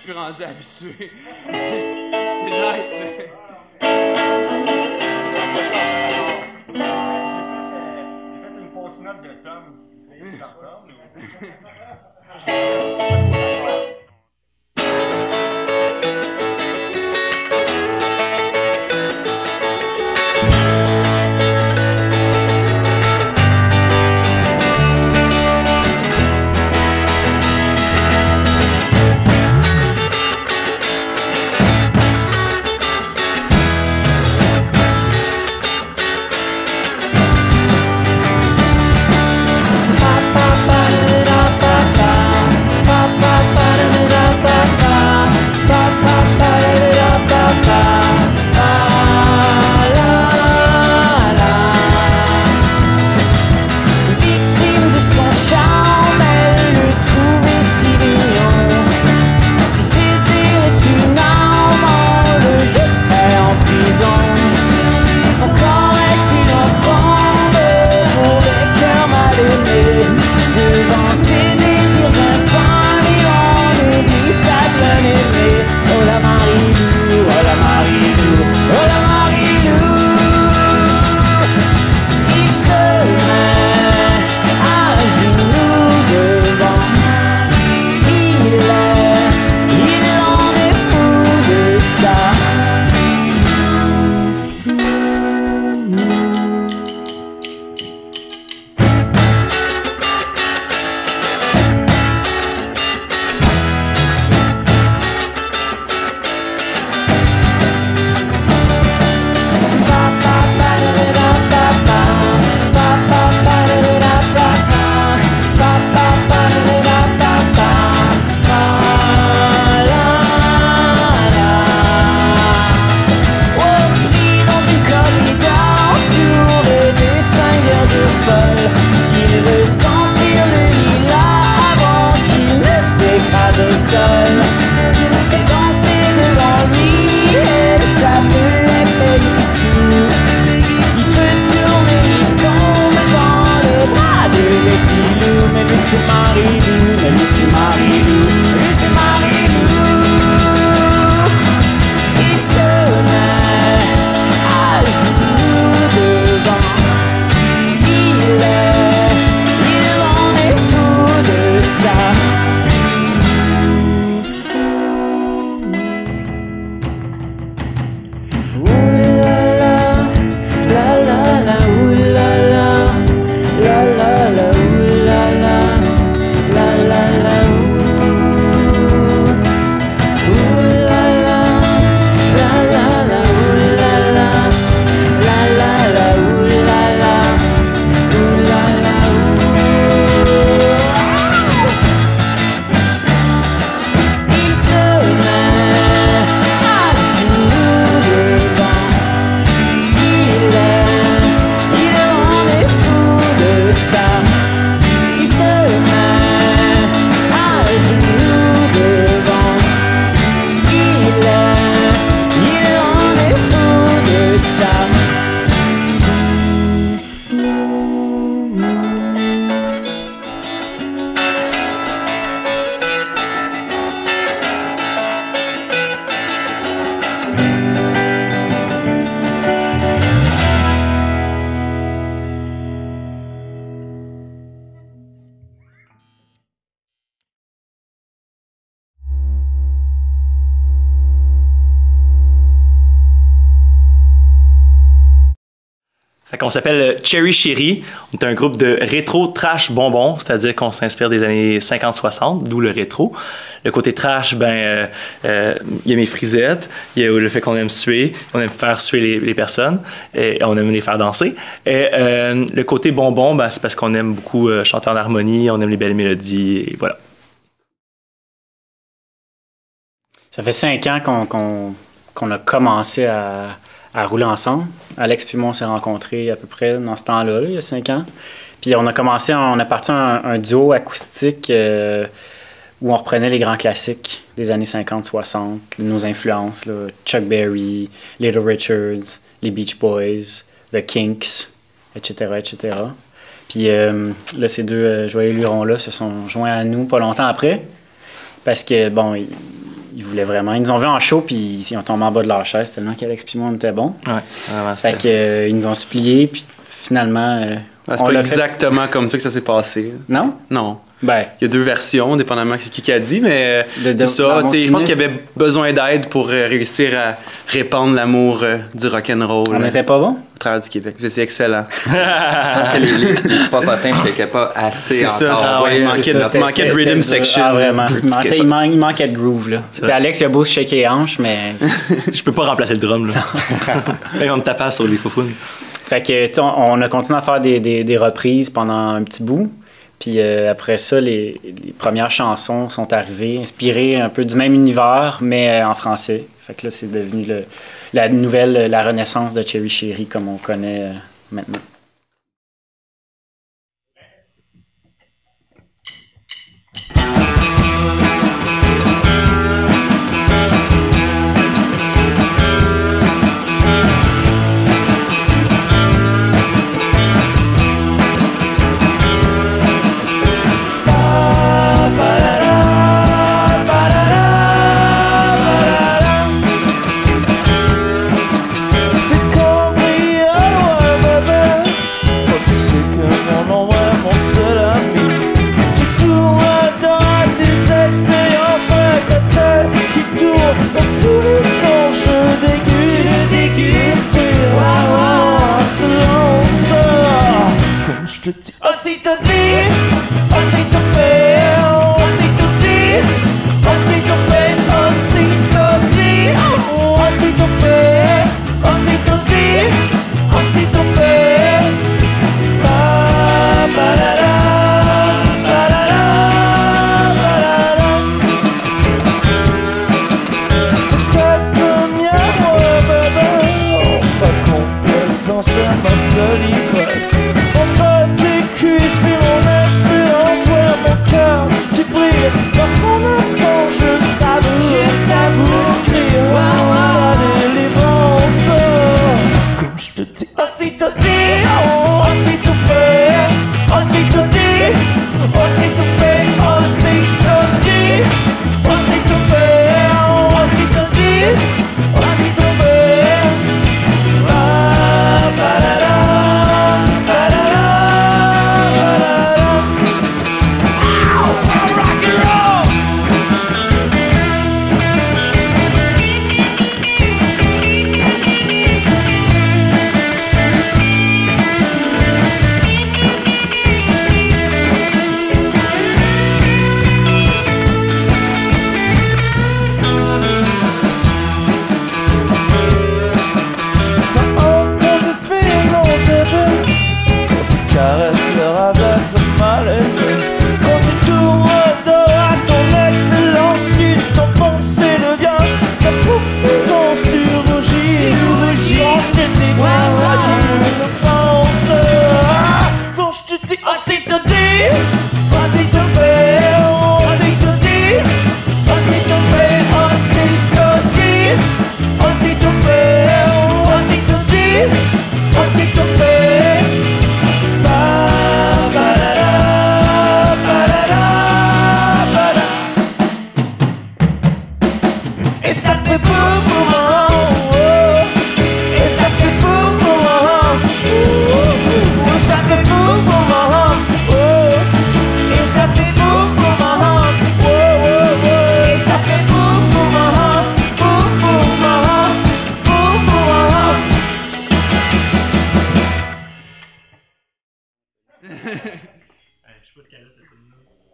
suis rendu habitué. C'est nice, mais... J'ai fait une fausse note de Tom. On s'appelle Cherry Cherry. On est un groupe de rétro trash bonbons, c'est-à-dire qu'on s'inspire des années 50-60, d'où le rétro. Le côté trash, il y a mes frisettes, il y a le fait qu'on aime suer, on aime faire suer les personnes, et on aime les faire danser. Et le côté bonbon, c'est parce qu'on aime beaucoup chanter en harmonie, on aime les belles mélodies, et voilà. Ça fait 5 ans qu'on a commencé à rouler ensemble. Alex puis moi, on s'est rencontrés à peu près dans ce temps-là, il y a 5 ans. Puis on a parti un duo acoustique où on reprenait les grands classiques des années 50-60, nos influences, là, Chuck Berry, Little Richards, les Beach Boys, The Kinks, etc., etc. Puis là, ces deux joyeux lurons-là se sont joints à nous pas longtemps après, parce que, bon, ils voulaient vraiment. Ils nous ont vu en show, puis ils ont tombé en bas de leur chaise tellement qu'Alex puis moi, on était bons. Ouais, vraiment, Fait que, ils nous ont supplié, puis finalement... C'est pas exactement comme ça que ça s'est passé. Non? Non. Ben, Il y a deux versions, dépendamment de c'est qui a dit, mais dans ça, mon je pense souvenir, qu'il y avait besoin d'aide pour réussir à répandre l'amour du rock'n'roll on n'était pas bons? au travers du Québec. Vous étiez excellent. Parce que les popotins, je ne pas assez C'est ça. encore. Ah ouais, il manquait, C'était- manquait de c'était- rhythm c'était- section. Ah, vraiment. Petit Il manquait de groove, là. Puis Alex, il a beau se shaker les hanches, mais... je peux pas remplacer le drum, là. Ils vont me taper sur les faufounes. Fait que, tu sais, on a continué à faire des reprises pendant un petit bout. Puis après ça, les premières chansons sont arrivées, inspirées un peu du même univers, mais en français. Fait que là, c'est devenu la renaissance de Cherry Cherry comme on connaît maintenant.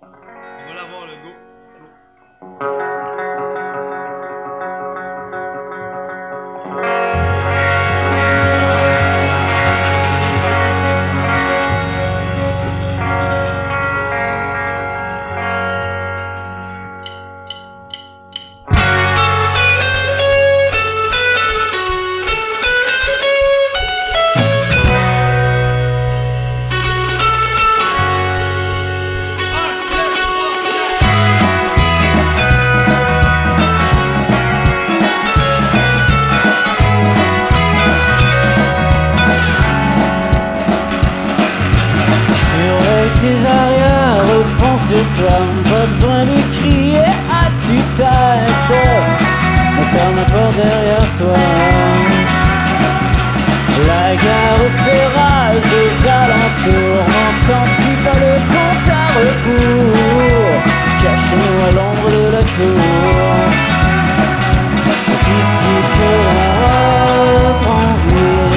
On va l'avoir, le go. retour. C'est ici que l'on reprend vie.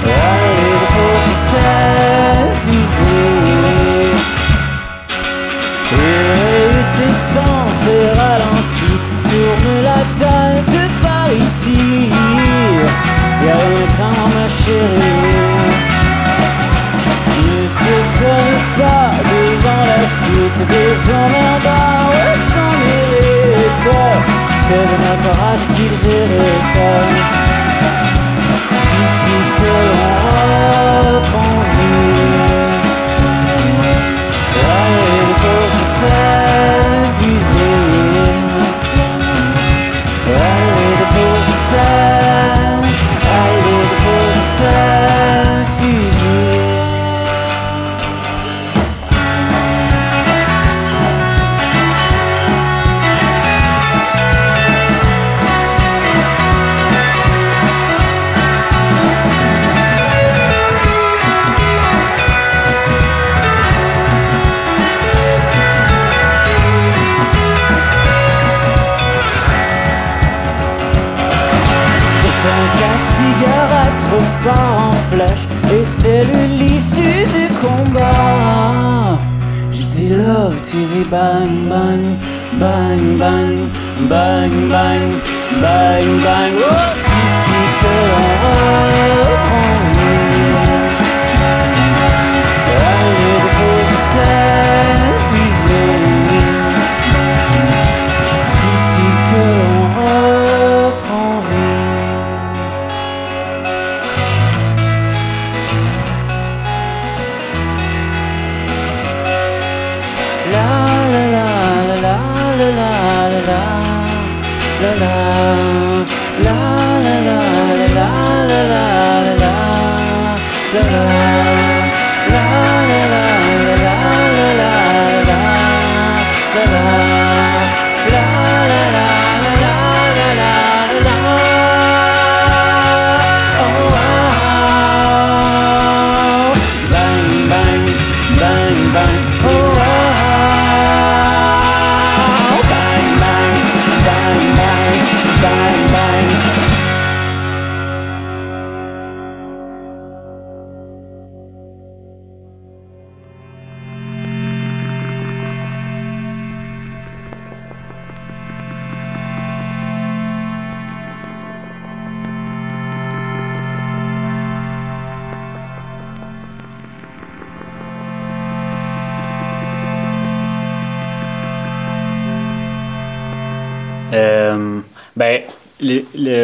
Allez, dépose ta fusée. Et tes sens est ralenti. Tourne la tête par ici. Y'a un cran, ma chérie. Ne t'étonne pas devant la fuite des hommes en bas. Ouais, c'en mérite. C'est de ma parade qu'ils héritent. C'est ici que l'on reprend vie. Allez, dépose ta fusée. Allez, dépose ta fusée. Trop part en flèche et c'est l'issue du combat. Je dis love, tu dis bang bang, bang bang, bang bang, bang bang. Oh, ici que l'on reprend vie. Allez, dépose ta fusée. C'est ici que l'on reprend vie.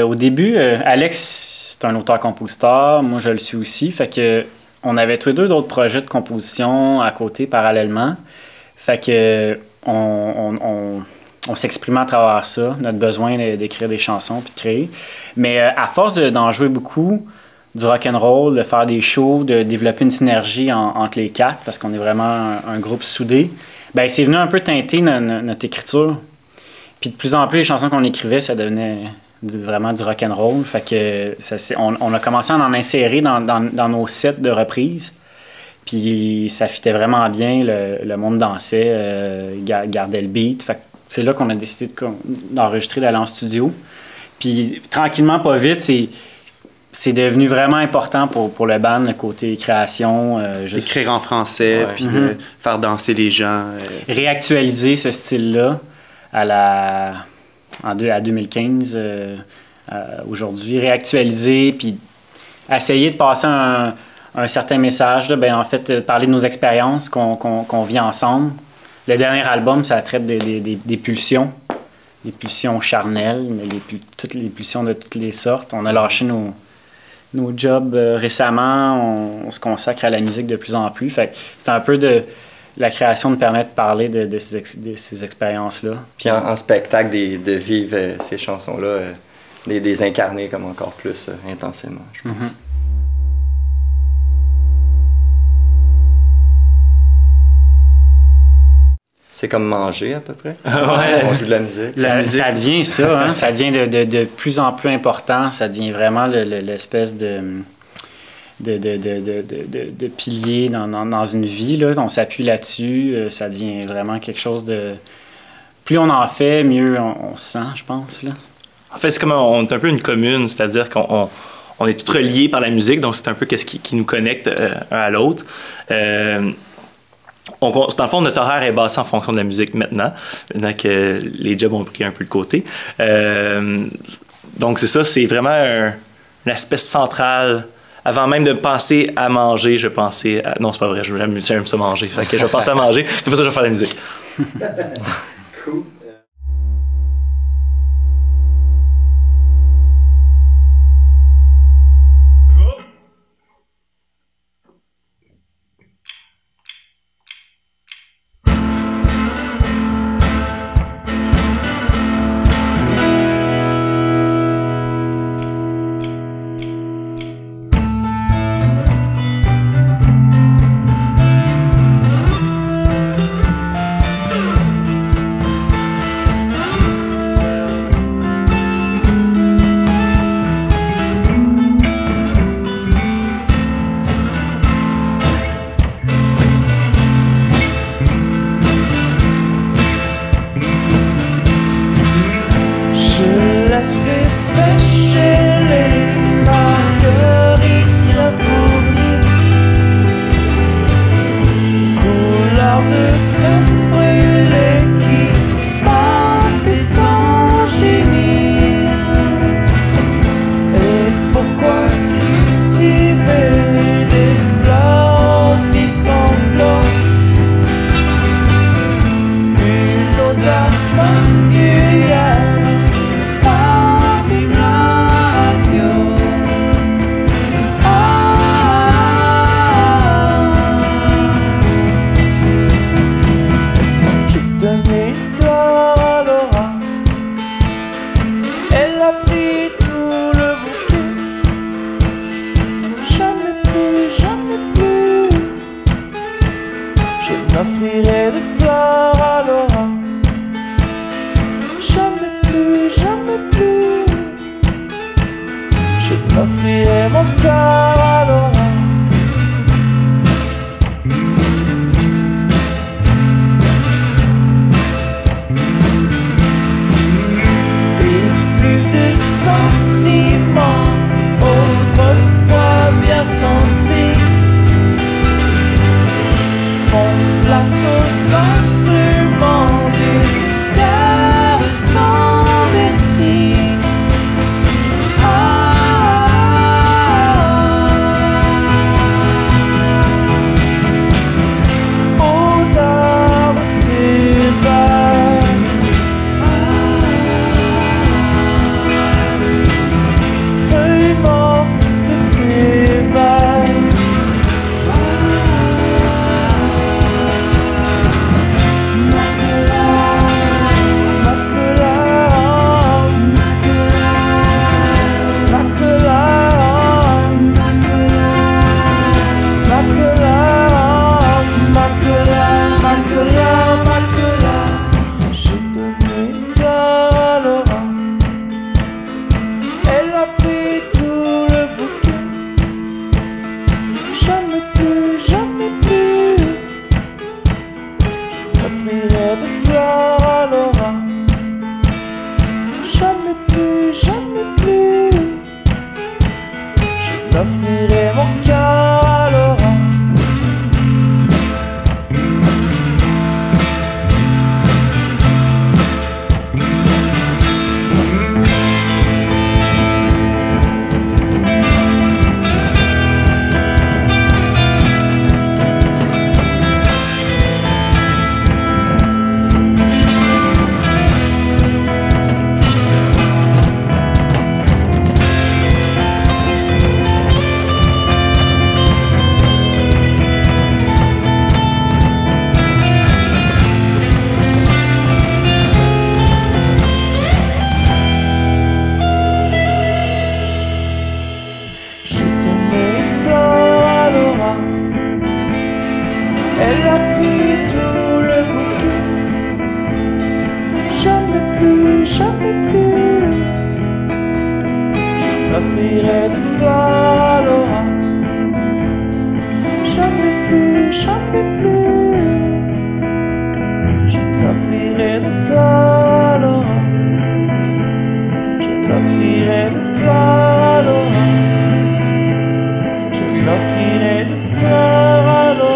Au début, Alex, c'est un auteur-compositeur. Moi, je le suis aussi. Fait que on avait tous les deux d'autres projets de composition à côté, parallèlement. Fait que on s'exprimait à travers ça, notre besoin d'écrire des chansons puis de créer. Mais à force d'en jouer beaucoup, du rock'n'roll, de faire des shows, de développer une synergie entre les quatre, parce qu'on est vraiment un groupe soudé, ben c'est venu un peu teinter notre écriture. Puis de plus en plus, les chansons qu'on écrivait, ça devenait vraiment du rock'n'roll. Fait que on a commencé à en insérer dans nos sets de reprises. Puis ça fitait vraiment bien, le monde dansait, gardait le beat. Fait que c'est là qu'on a décidé d'enregistrer, d'aller en studio. Puis tranquillement, pas vite, c'est devenu vraiment important pour le band, le côté création. D'écrire en français, puis de faire danser les gens. Réactualiser ce style-là à 2015, aujourd'hui. Réactualiser, puis essayer de passer un certain message. Là, ben, en fait, parler de nos expériences qu'on vit ensemble. Le dernier album, ça traite des pulsions. Des pulsions charnelles, mais toutes les pulsions de toutes les sortes. On a lâché nos jobs récemment, on se consacre à la musique de plus en plus. Fait que c'est un peu de la création de permettre de parler de ces expériences-là. Puis en spectacle, de vivre ces chansons-là, les incarner comme encore plus intensément, je pense. Mm-hmm. C'est comme manger à peu près. Ouais. On joue de la musique. Ça devient ça, hein? Ça devient de plus en plus important. Ça devient vraiment l'espèce de piliers dans une vie. Là. On s'appuie là-dessus, ça devient vraiment quelque chose de... Plus on en fait, mieux on se sent, je pense. Là. En fait, c'est comme on est un peu une commune, c'est-à-dire qu'on est tous reliés par la musique, donc c'est un peu ce qui nous connecte un à l'autre. Dans le fond, notre horaire est basé en fonction de la musique maintenant que les jobs ont pris un peu de côté. Donc c'est ça, c'est vraiment un aspect central. Avant même de penser à manger, je pensais à... Non, c'est pas vrai, j'aime ça manger. Fait que je vais penser à manger, puis pour ça, je vais faire de la musique. Cool. J'offrirai des fleurs à Laura. Jamais plus, jamais plus. Je t'offrirai mon cœur à Laura. Il fut des sentiments autrefois bien sentis, font place aux instruments d'une guerre sans merci. Odeur de tes vagues, feuilles mortes de tes vagues. J'ai donné une fleur à Laura. Elle a pris tout le bouquet. Jamais plus, jamais plus. J'offrirai des fleurs à Laura. Jamais plus, jamais plus. Je t'offrirai mon cœur à Laura. J'ai donné une fleur à Laura. Elle a pris tout le bouquet. Jamais plus, jamais plus. Je t'offrirai des fleurs à Laura. jamais plus. Je l'offrirai de fleurs à Laura. Je l'offrirai de fleurs à Laura. Je l'offrirai de fleurs à Laura.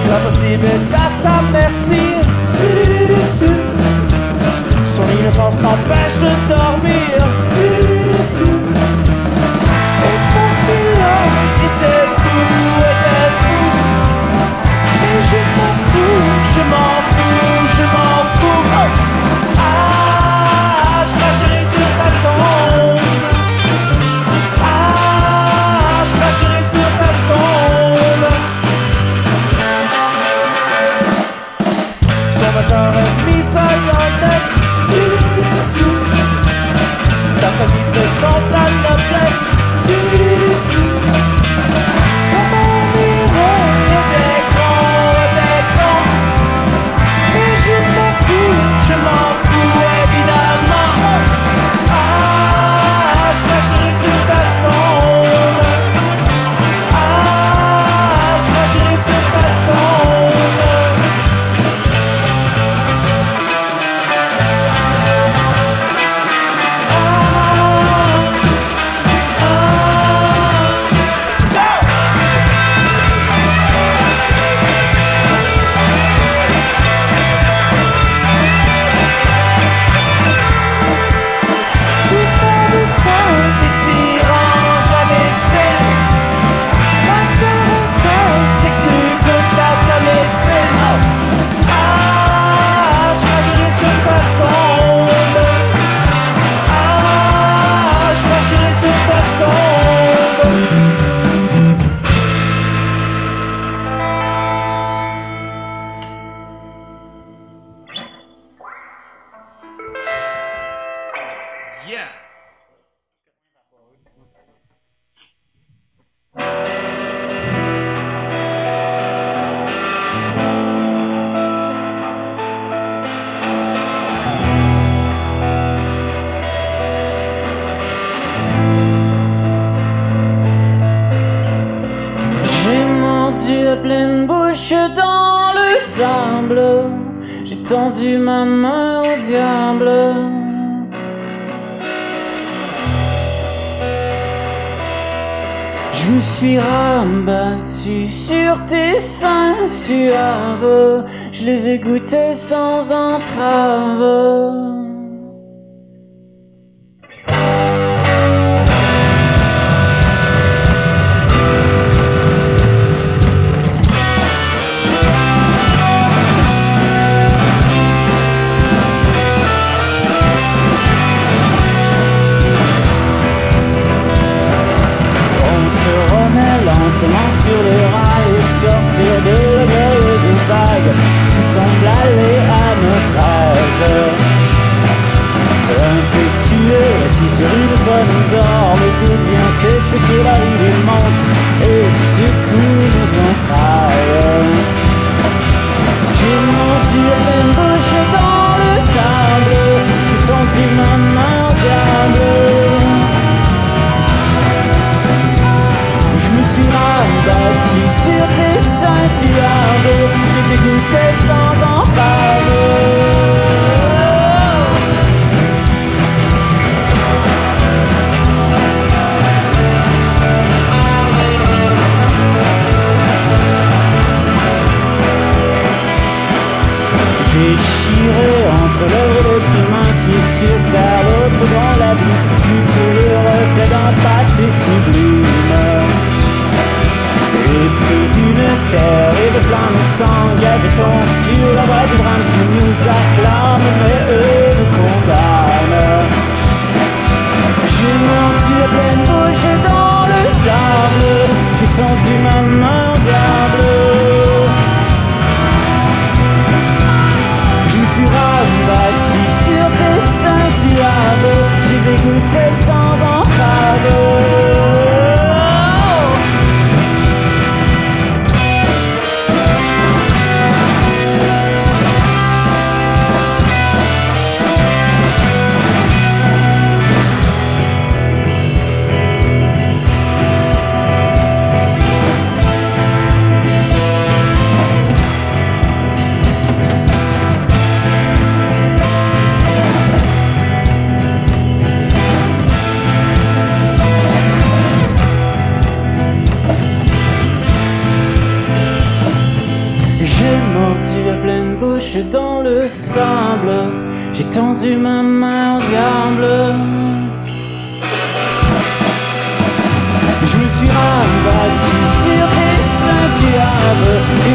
L'impossible est à sa merci. Son innocence t'empêche de dormir. Et conspirant, était fou. Mais je m'en fous, je m'en fous, je m'en fous. Ah, je cracherai sur ta tombe. Ah, je cracherai sur ta tombe. Son matin est mis ça dans tête. Ta famille fréquente la noblesse. Mon héros était con. Mais je m'en fous évidemment. Ah, je cracherai sur ta tombe. Ah, je cracherai sur ta tombe. Yeah. J'ai mordu à pleine bouche dans le sable. J'ai tendu ma main au diable. Je me suis rabattu sur tes seins suaves. Je les ai goûtés sans entrave. Lentement sur les rails et sortir de la glorieuse vague. Tout semble aller à notre aise. le sable. J'ai tendu ma main au diable. Je me suis rabattu sur tes seins suaves.